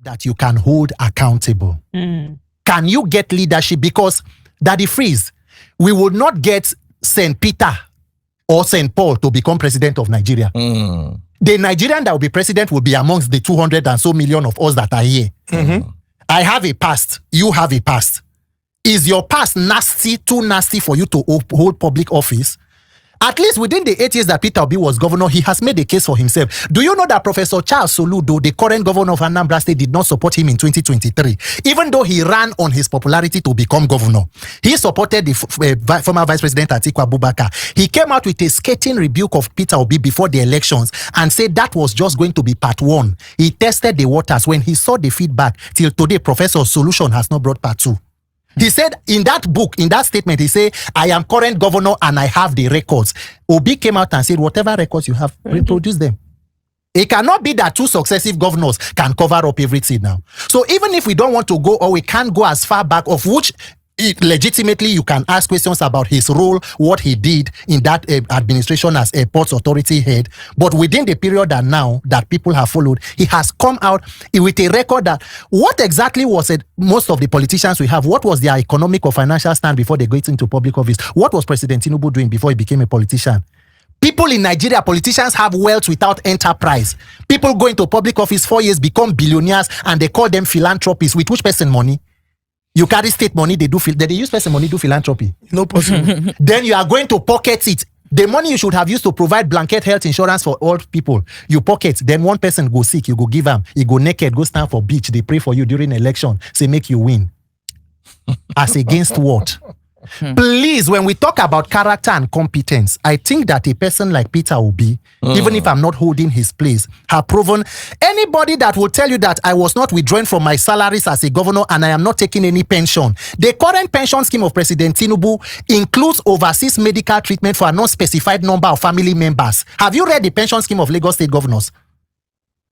that you can hold accountable. Can you get leadership? Because Daddy Freeze, we would not get St. Peter or St. Paul to become president of Nigeria. The Nigerian that will be president will be amongst the 200 and so million of us that are here. I have a past. You have a past. Is your past nasty, too nasty for you to hold public office? At least within the 8 years that PeterObi was governor, he has made a case for himself. Do you know that Professor Charles Soludo, the current governor of Anambra State, did not support him in 2023? Even though he ran on his popularity to become governor. He supported the former Vice President Atiku Abubakar. He came out with a scathing rebuke of PeterObi before the elections and said that was just going to be part one. He tested the waters. When he saw the feedback, till today, Professor's solution has not brought part two. He said in that book, in that statement, he said, I am current governor and I have the records. Obi came out and said, whatever records you have, reproduce them. It cannot be that two successive governors can cover up everything now. So even if we don't want to go, or we can't go as far back, of which legitimately you can ask questions about his role, what he did in that administration as a ports authority head, but within the period that now that people have followed, he has come out with a record that what exactly was it? Most of the politicians we have, what was their economic or financial stand before they got into public office? What was President Tinubu doing before he became a politician? People in Nigeria, politicians have wealth without enterprise. People go into public office 4 years, become billionaires, and they call them philanthropists. With which person money? You carry state money, they use person money, do philanthropy. No possible. Then you are going to pocket it. The money you should have used to provide blanket health insurance for all people, you pocket. Then one person go sick, you go give him. He go naked, go stand for beach. They pray for you during election. Say make you win. As against what? Please, when we talk about character and competence, I think that a person like PeterObi, even if I'm not holding his place, have proven anybody that will tell you that I was not withdrawing from my salaries as a governor and I am not taking any pension. The current pension scheme of President Tinubu includes overseas medical treatment for a non-specified number of family members. Have you read the pension scheme of Lagos State governors?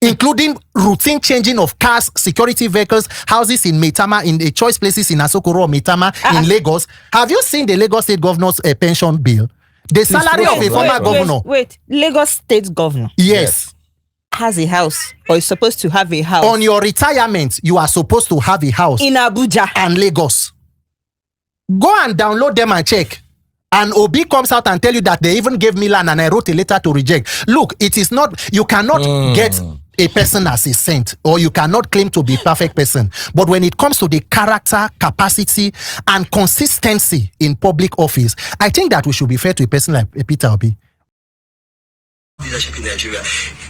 Including routine changing of cars, security vehicles, houses in Maitama, in the choice places in Asokoro or Maitama, in Lagos. Have you seen the Lagos State governor's pension bill? The salary of a former governor. Wait, Lagos State governor? Yes. Has a house, or is supposed to have a house. On your retirement, you are supposed to have a house. In Abuja. And Lagos. Go and download them and check. And Obi comes out and tell you that they even gave me land and I wrote a letter to reject. Look, it is not, you cannot get a person as a saint, or you cannot claim to be a perfect person. But when it comes to the character, capacity, and consistency in public office, I think that we should be fair to a person like PeterObi. Leadership in Nigeria.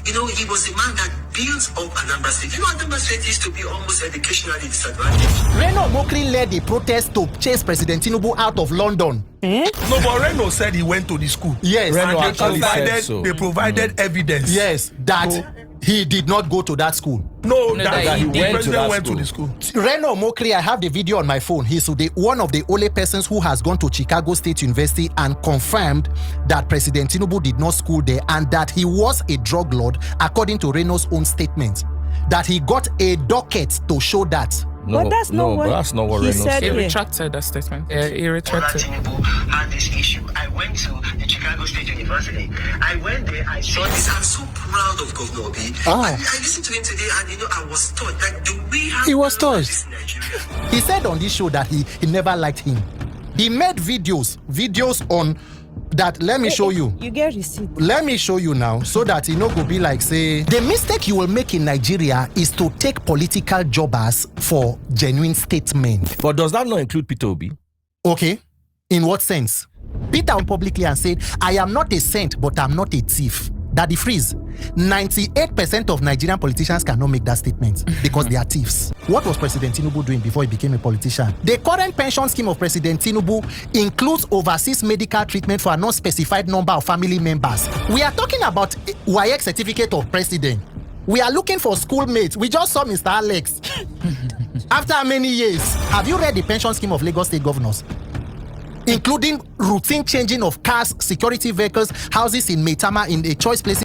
You know, he was a man that built up Anambra State. You know, Anambra State used to be almost educationally disadvantaged. Reno Omokri led the protest to chase President Tinubu out of London. No, but Reno said he went to the school. Yes. Reno And they provided evidence. Yes, that he did not go to that school. No, that the president went to the school. Reno Omokri, I have the video on my phone. He's one of the only persons who has gone to Chicago State University and confirmed that President Tinubu did not school there and that he was a drug lord, according to Reno's own statement. That he got a docket to show that. But that's not what he said. He retracted that statement. He retracted. Tinubu had this issue. I went to the Chicago State University. I went there, I saw this. I'm so proud of Governor Obi. I listened to him today and I was touched. Like, do we have He was touched. in Nigeria? He said on this show that he never liked him. He made videos on that. Let me show you. You get receipt. Let me show you now, so that you know go be like, say, the mistake you will make in Nigeria is to take political jobbers for genuine statesmen. But does that not include PeterObi? Okay, in what sense? Peter publicly and said, I am not a saint, but I'm not a thief. Daddy Freeze, 98% of Nigerian politicians cannot make that statement because they are thieves. What was President Tinubu doing before he became a politician? The current pension scheme of President Tinubu includes overseas medical treatment for a non-specified number of family members. We are talking about WAEC certificate of president. We are looking for schoolmates. We just saw Mr. Alex. After many years, have you read the pension scheme of Lagos State governors? Including routine changing of cars, security vehicles, houses in Maitama, in the choice places.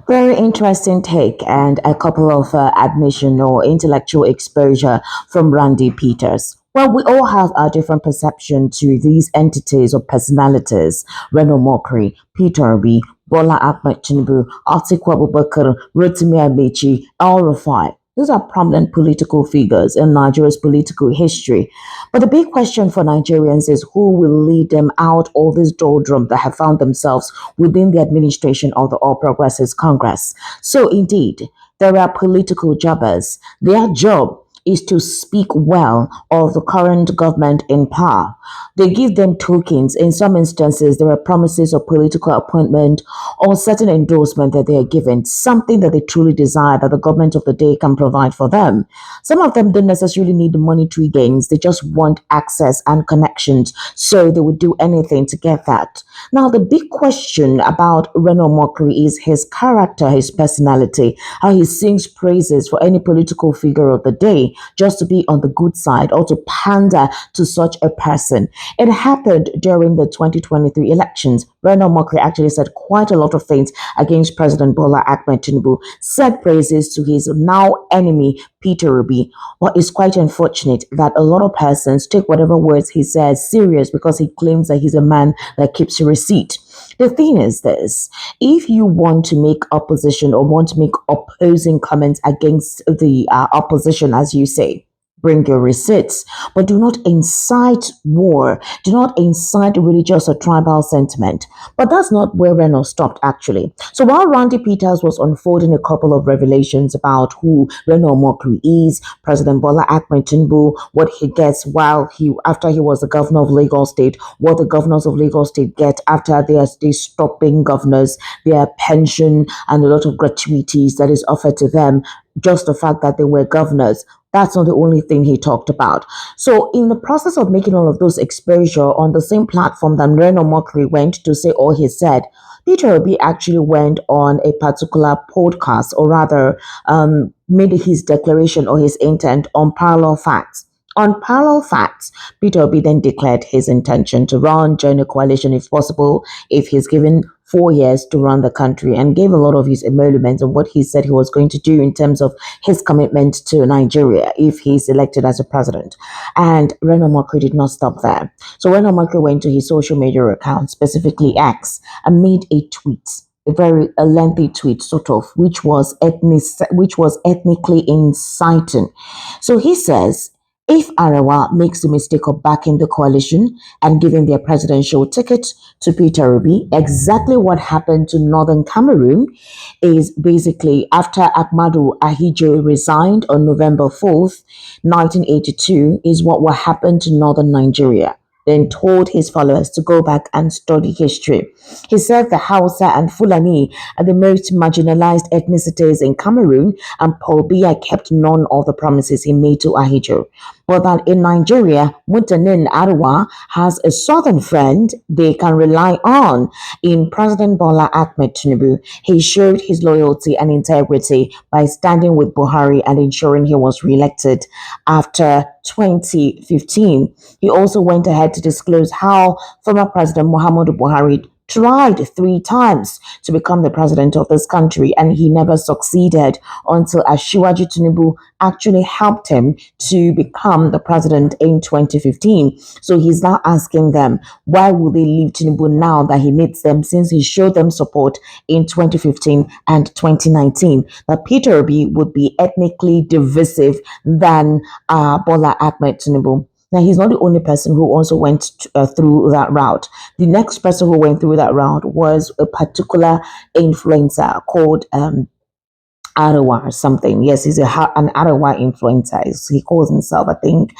Very interesting take and a couple of admission or intellectual exposure from Randy Peters. Well, we all have a different perception to these entities or personalities. Reno Omokri, PeterObi, Bola Ahmed Tinubu, Atiku Abubakar, Rotimi Amechi, El Rufai. These are prominent political figures in Nigeria's political history. But the big question for Nigerians is who will lead them out all this doldrum that have found themselves within the administration of the All Progressives Congress. So indeed, there are political jobbers. Their job is to speak well of the current government in power. They give them tokens. In some instances, there are promises of political appointment or certain endorsement that they are given, something that they truly desire that the government of the day can provide for them. Some of them don't necessarily need the monetary gains. They just want access and connections. So they would do anything to get that. Now, the big question about Reno Omokri is his character, his personality, how he sings praises for any political figure of the day just to be on the good side or to pander to such a person. It happened during the 2023 elections. Reno Omokri actually said quite a lot of things against President Bola Ahmed Tinubu, said praises to his now enemy, PeterObi. But it's quite unfortunate that a lot of persons take whatever words he says serious because he claims that he's a man that keeps a receipt. The thing is this, if you want to make opposition or want to make opposing comments against the opposition, as you say, bring your receipts, but do not incite war. Do not incite religious or tribal sentiment. But that's not where Reno stopped, actually. So while Randy Peters was unfolding a couple of revelations about who Reno Omokri is, President Bola Ahmed Tinubu, what he gets after he was the governor of Lagos State, what the governors of Lagos State get after they stop being governors, their pension and a lot of gratuities that is offered to them, just the fact that they were governors. That's not the only thing he talked about. So in the process of making all of those exposure on the same platform that Reno Omokri went to say all he said, PeterObi actually went on a particular podcast, or rather made his declaration or his intent on Parallel Facts. On Parallel Facts, PeterObi then declared his intention to join a coalition if possible, if he's given 4 years to run the country, and gave a lot of his emoluments and what he said he was going to do in terms of his commitment to Nigeria if he's elected as a president. And Reno Omokri did not stop there. So Reno Omokri went to his social media account, specifically X, and made a tweet, a lengthy tweet, sort of, which was ethnically inciting. So he says, if Arawa makes the mistake of backing the coalition and giving their presidential ticket to PeterObi, exactly what happened to Northern Cameroon is basically after Ahmadou Ahidjo resigned on November 4th, 1982, is what will happen to Northern Nigeria. Then told his followers to go back and study history. He said the Hausa and Fulani are the most marginalized ethnicities in Cameroon, and Paul Biya kept none of the promises he made to Ahidjo. But that in Nigeria, Mutanin Arawa has a southern friend they can rely on in President Bola Ahmed Tinubu. He showed his loyalty and integrity by standing with Buhari and ensuring he was re-elected after 2015. He also went ahead to disclose how former President Muhammadu Buhari tried 3 times to become the president of this country, and he never succeeded until Asiwaju Tinubu actually helped him to become the president in 2015. So he's now asking them, why will they leave Tinubu now that he needs them, since he showed them support in 2015 and 2019? That PeterObi would be ethnically divisive than Bola Ahmed Tinubu. Now, he's not the only person who also went through that route. The next person who went through that route was a particular influencer called Arawa or something. Yes, he's an Arawa influencer. He calls himself, I think,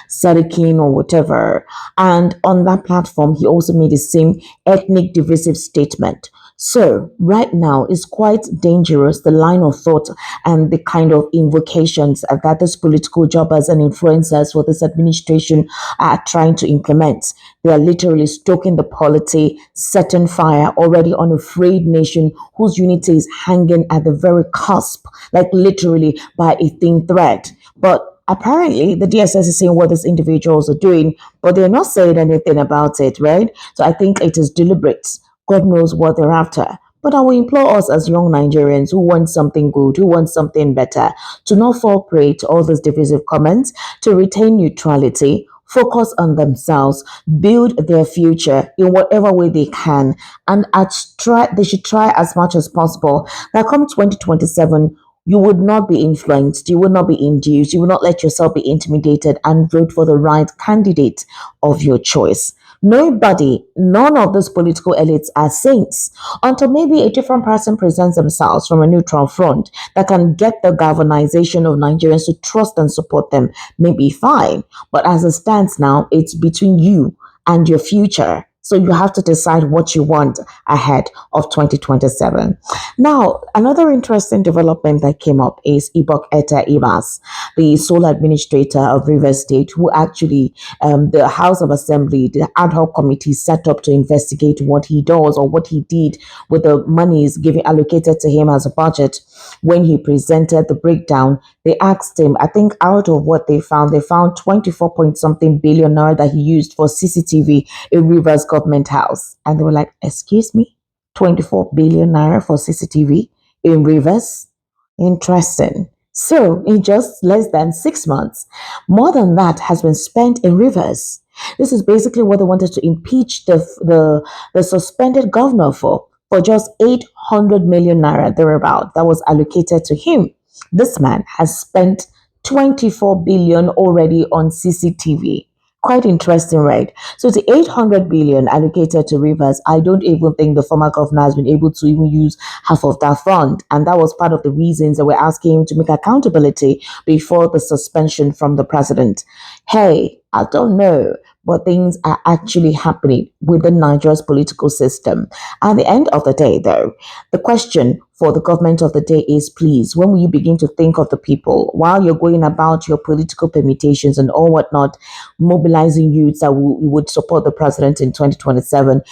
Sadikin or whatever. And on that platform, he also made the same ethnic divisive statement. So right now it's quite dangerous, the line of thought and the kind of invocations that these political jobbers and influencers for this administration are trying to implement. They are literally stoking the polity, setting fire already on a frayed nation whose unity is hanging at the very cusp, like literally by a thin thread. But apparently, the DSS is saying what these individuals are doing, but they're not saying anything about it, right? So I think it is deliberate. God knows what they're after. But I will implore us as young Nigerians who want something good, who want something better, to not fall prey to all these divisive comments, to retain neutrality, focus on themselves, build their future in whatever way they can, and they should try as much as possible that come 2027, you would not be influenced, you would not be induced, you would not let yourself be intimidated and vote for the right candidate of your choice. Nobody, none of those political elites are saints until maybe a different person presents themselves from a neutral front that can get the galvanization of Nigerians to trust and support them. Maybe fine, but as it stands now, it's between you and your future. So you have to decide what you want ahead of 2027. Now, another interesting development that came up is Ibok Eta Ibas, the sole administrator of Rivers State, who actually, the House of Assembly, the ad hoc committee set up to investigate what he does or what he did with the monies given allocated to him as a budget. When he presented the breakdown, they asked him, I think out of what they found 24 point something billion naira that he used for CCTV in Rivers Government House. And they were like, excuse me, 24 billion naira for CCTV in Rivers? Interesting. So in just less than 6 months, more than that has been spent in Rivers. This is basically what they wanted to impeach the suspended governor for just 800 million naira thereabout that was allocated to him. This man has spent 24 billion already on CCTV. Quite interesting, right? So the 800 billion allocated to Rivers, I don't even think the former governor has been able to even use half of that fund. And that was part of the reasons that we're asking him to make accountability before the suspension from the president. Hey, I don't know, but things are actually happening within Nigeria's political system. At the end of the day, though, the question for the government of the day is, please, when will you begin to think of the people while you're going about your political permutations and all whatnot, mobilizing youths that would support the president in 2027?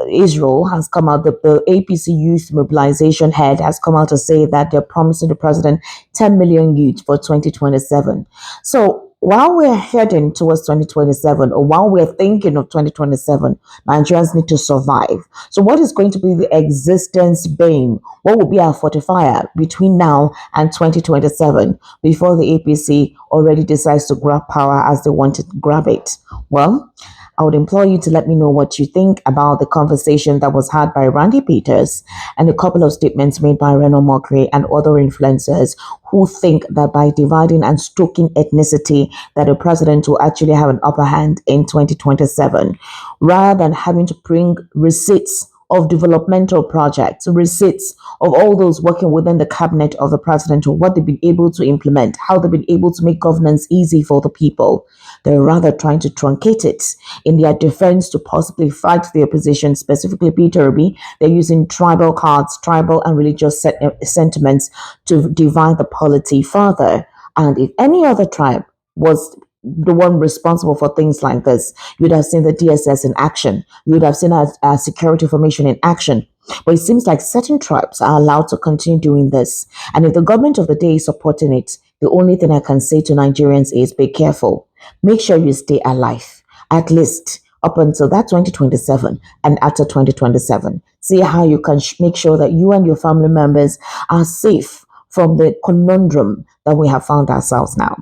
Israel has come out, the APC youth mobilization head has come out to say that they're promising the president 10 million youth for 2027. So while we're heading towards 2027, or while we're thinking of 2027, Nigerians need to survive. So what is going to be the existence bane? What will be our fortifier between now and 2027 before the APC already decides to grab power as they want to grab it? Well, I would implore you to let me know what you think about the conversation that was had by Randy Peters and a couple of statements made by Reno Omokri and other influencers who think that by dividing and stoking ethnicity, that the president will actually have an upper hand in 2027, rather than having to bring receipts of developmental projects, receipts of all those working within the cabinet of the president, or what they've been able to implement, how they've been able to make governance easy for the people. They're rather trying to truncate it in their defense to possibly fight the opposition, specifically PeterObi. They're using tribal cards, tribal and religious sentiments to divide the polity further. And if any other tribe was the one responsible for things like this, you would have seen the DSS in action. You would have seen our security formation in action. But it seems like certain tribes are allowed to continue doing this. And if the government of the day is supporting it, the only thing I can say to Nigerians is be careful. Make sure you stay alive, at least up until that 2027 and after 2027. See how you can make sure that you and your family members are safe from the conundrum that we have found ourselves now.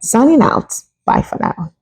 Signing out. Bye for now.